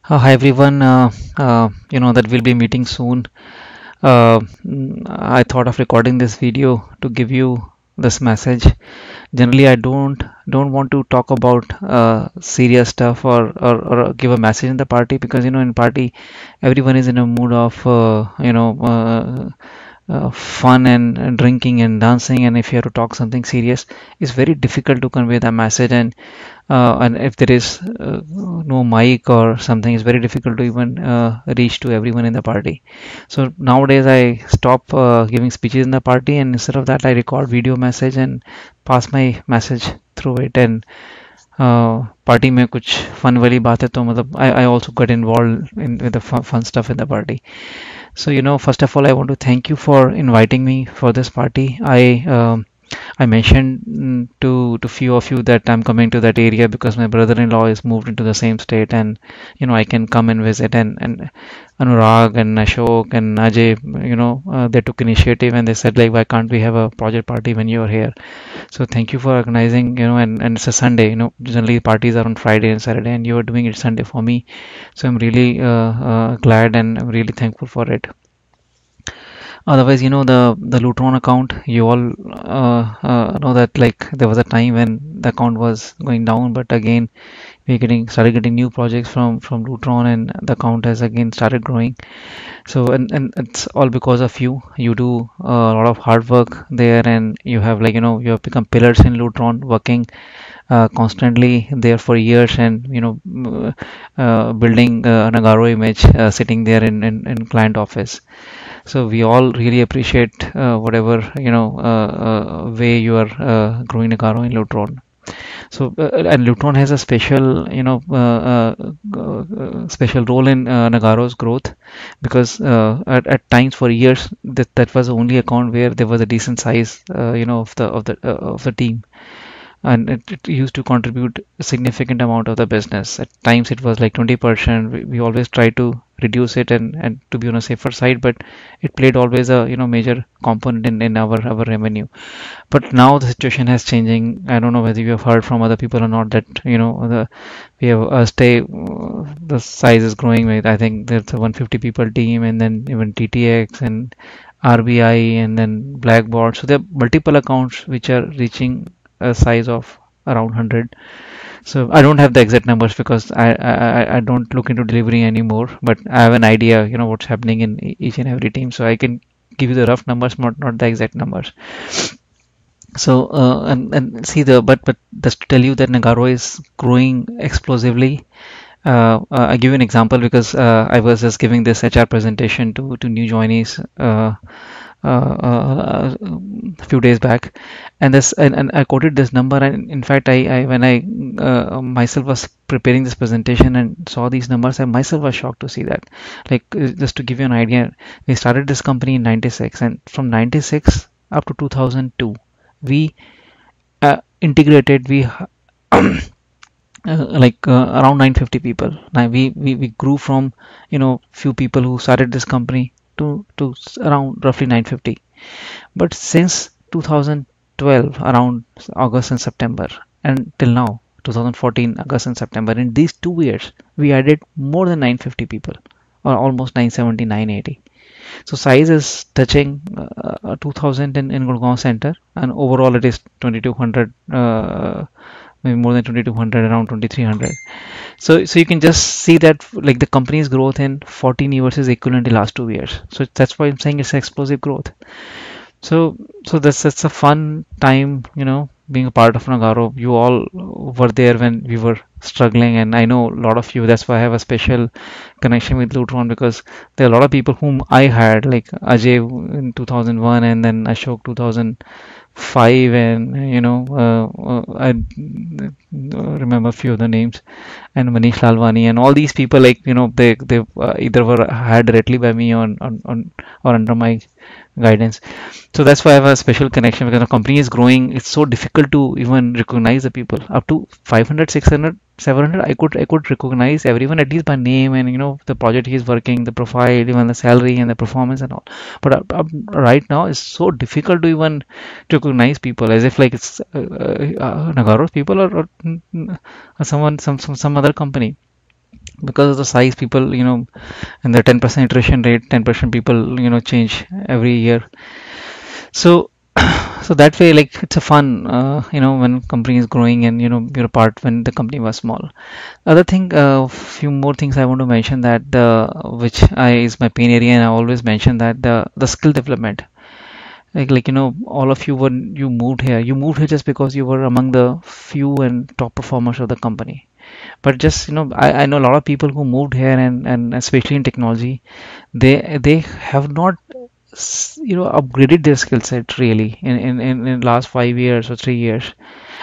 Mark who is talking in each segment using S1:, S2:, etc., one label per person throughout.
S1: Hi everyone. You know that we'll be meeting soon. I thought of recording this video to give you this message. Generally, I don't want to talk about serious stuff or give a message in the party because in party everyone is in a mood of fun and drinking and dancing, and if you have to talk something serious, it's very difficult to convey that message. And if there is no mic or something, it's very difficult to even reach to everyone in the party. So nowadays I stop giving speeches in the party, and instead of that I record video message and pass my message through it. And party में कुछ fun वाली बात है तो मतलब I also got involved in with the fun stuff in the party. So first of all, I want to thank you for inviting me for this party. I mentioned to few of you that I'm coming to that area because my brother-in-law is moved into the same state, and I can come and visit. And Anurag and Ashok and Ajay, they took initiative and they said like, why can't we have a project party when you're here? So thank you for organizing. And it's a Sunday. Generally parties are on Friday and Saturday, and you are doing it Sunday for me. So I'm really glad and I'm really thankful for it. Otherwise, the Lutron account, you all know that like there was a time when the account was going down, but again we started getting new projects from Lutron, and the account has again started growing. So and it's all because of you. You do a lot of hard work there, and you have you have become pillars in Lutron, working constantly there for years, and building an Agaro image, sitting there in client office. So we all really appreciate whatever way you are growing Agaro in Lutron. So and Lutron has a special special role in Nagaro's growth, because at times for years that was the only account where there was a decent size of the team, and it used to contribute a significant amount of the business. At times it was like 20%. We always try to reduce it and to be on a safer side, but it played always a major component in our revenue. But now the situation has changing. I don't know whether you have heard from other people or not that we have stay the size is growing. With, I think there's a 150 people team, and then even TTX and RBI and then Blackboard. So there are multiple accounts which are reaching a size of around 100. So I don't have the exact numbers because I don't look into delivery anymore, but I have an idea, what's happening in each and every team. So I can give you the rough numbers, not the exact numbers. So and see but just to tell you that Nagaro is growing explosively. I give you an example because I was just giving this HR presentation to new joinees a few days back, and I quoted this number. And in fact, I when I myself was preparing this presentation and saw these numbers, I myself was shocked to see that. Like just to give you an idea, we started this company in '96, and from '96 up to 2002, we integrated. We around 950 people. Now we grew from few people who started this company to around roughly 950. But since 2012, around August and September, and till now 2014 August and September, in these 2 years we added more than 950 people, or almost 970, 980. So size is touching 2000 in Gurgaon center, and overall it is 2200, maybe more than 2200, around 2300. So you can just see that like the company's growth in 14 years is equivalent to last 2 years. So that's why I'm saying it's explosive growth. So that's a fun time, being a part of Nagaro. You all were there when we were struggling, and I know a lot of you. That's why I have a special connection with Lutron, because there are a lot of people whom I had, like Ajay in 2001, and then Ashok 2005, and I remember a few of the names, and Manish Lalwani, and all these people, like they either were hired directly by me on or under my guidance. So that's why I have a special connection, because the company is growing. It's so difficult to even recognize the people. Up to 500, 600, 700, I could recognize everyone at least by name, and the project he's working, the profile, even the salary and the performance and all. But right now it's so difficult to even recognize people, as if like it's Nagaro's people, or someone, some other company. because of the size, people, and the 10% iteration rate, 10% people, change every year. So so that way, like, it's a fun, when company is growing, and you're a part when the company was small. Other thing, few more things I want to mention, that the which I is my pain area, and I always mention that the skill development. Like, all of you, when you moved here just because you were among the few and top performers of the company. But just, I know a lot of people who moved here, and especially in technology, they have not upgraded their skill set really in last 5 years or 3 years.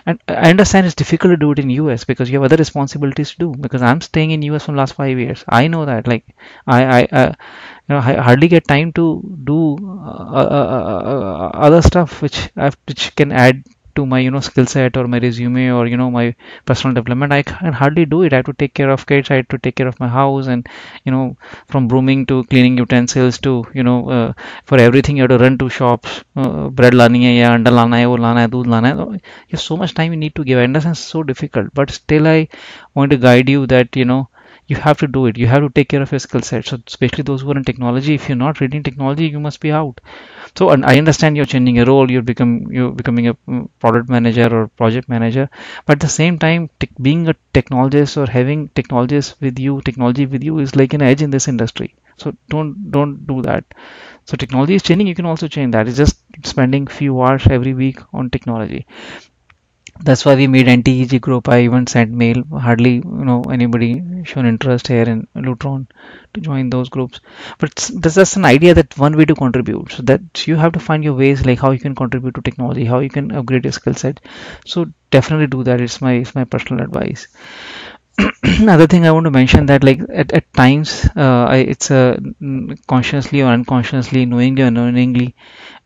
S1: And I understand it's difficult to do it in US because you have other responsibilities to do. Because I'm staying in US from last 5 years, I know that, like, I hardly get time to do other stuff which can add to my skill set or my resume or my personal development. I can hardly do it. I have to take care of kids, I have to take care of my house, and from brooming to cleaning utensils to for everything you have to run to shops. Bread लानी है या अंडा लाना है, वो लाना है, दूध लाना है. There's so much time you need to give. I understand it's so difficult, but still I want to guide you that you have to do it. You have to take care of your skill set. So especially those who are in technology, if you're not reading technology, you must be out. So, and I understand you're changing a role. You're becoming a product manager or project manager, but at the same time, being a technologist or having technology with you is like an edge in this industry. So don't do that. So technology is changing. You can also change that. It's just spending few hours every week on technology. That's why we made NTEG group. I even sent mail. Hardly anybody shown interest here in Lutron to join those groups. But that's just an idea, that one way to contribute. So that you have to find your ways, like how you can contribute to technology, how you can upgrade your skill set. So definitely do that. It's my personal advice. Another thing I want to mention, that like at times, it's consciously or unconsciously, knowingly or unknowingly,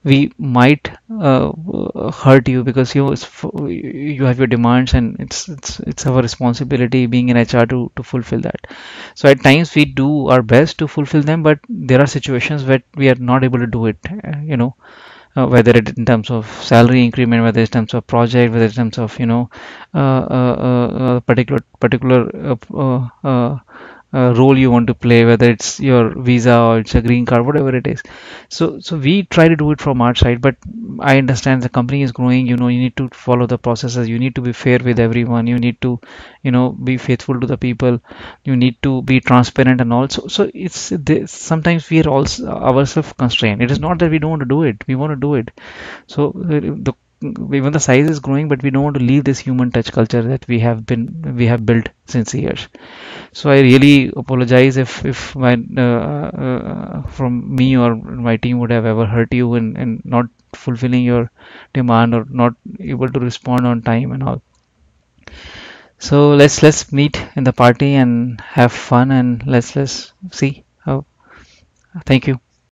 S1: we might hurt you, because you have your demands, and it's our responsibility being in HR to fulfill that. So at times we do our best to fulfill them, but there are situations where we are not able to do it. Whether it in terms of salary increment, whether it's in terms of project, whether it's in terms of particular role you want to play, whether it's your visa or it's a green card, whatever it is. So we try to do it from our side, but I understand the company is growing. You need to follow the processes. You need to be fair with everyone. You need to be faithful to the people. You need to be transparent and all. So sometimes we are also ourselves constrained. It is not that we don't want to do it. We want to do it. So the even the size is growing, but we don't want to leave this human touch culture that we have built since years. So I really apologize if my from me or my team would have ever hurt you in not fulfilling your demand or not able to respond on time and all. So let's meet in the party and have fun, and let's see how. Thank you.